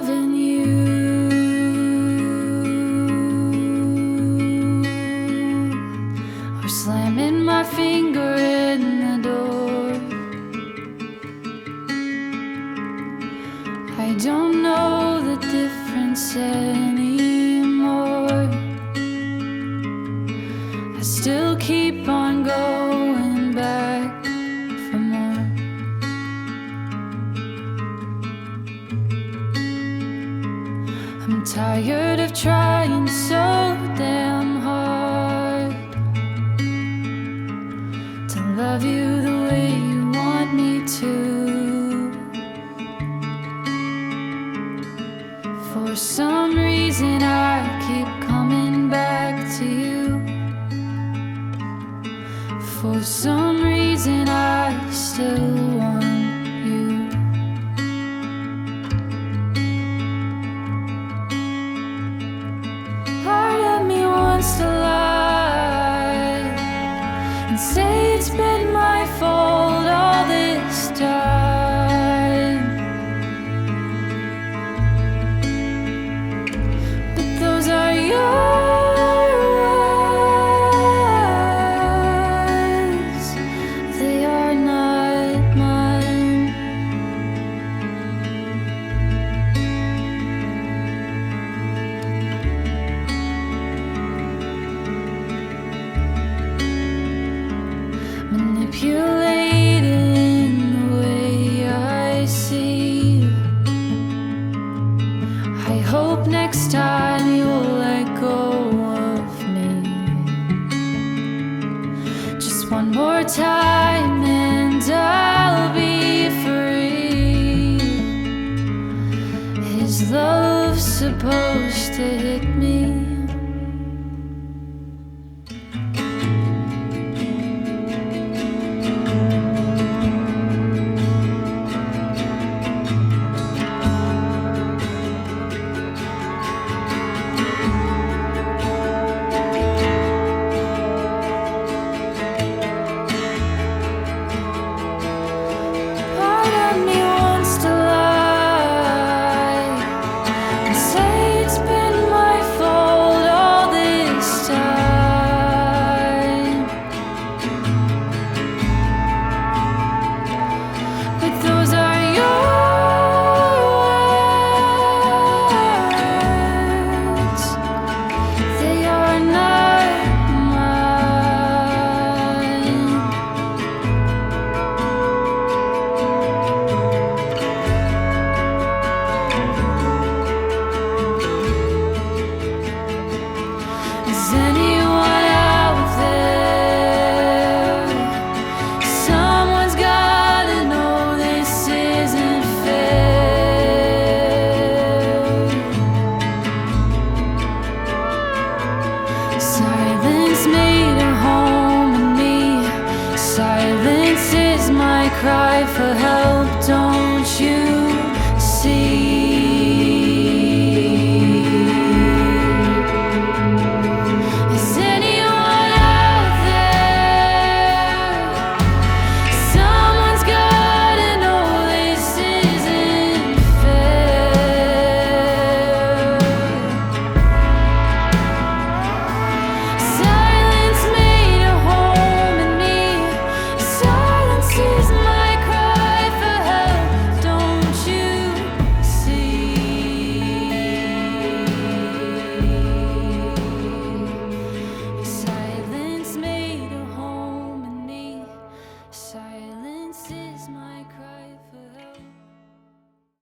loving you. Or slamming my finger in the door. I don't know the difference anymore. I still keep on going back for more. I'm tired of trying so damn hard to love you the way you want me to. For some reason I keep coming back to you. For some reason I still want you. Part of me wants to lie and say it's been my fault all this time. But those are your manipulating the way I see. I hope next time you'll let go of me. Just one more time and I'll be free. Is love supposed to hit me? Silence made a home in me. Silence is my cry for help, don't you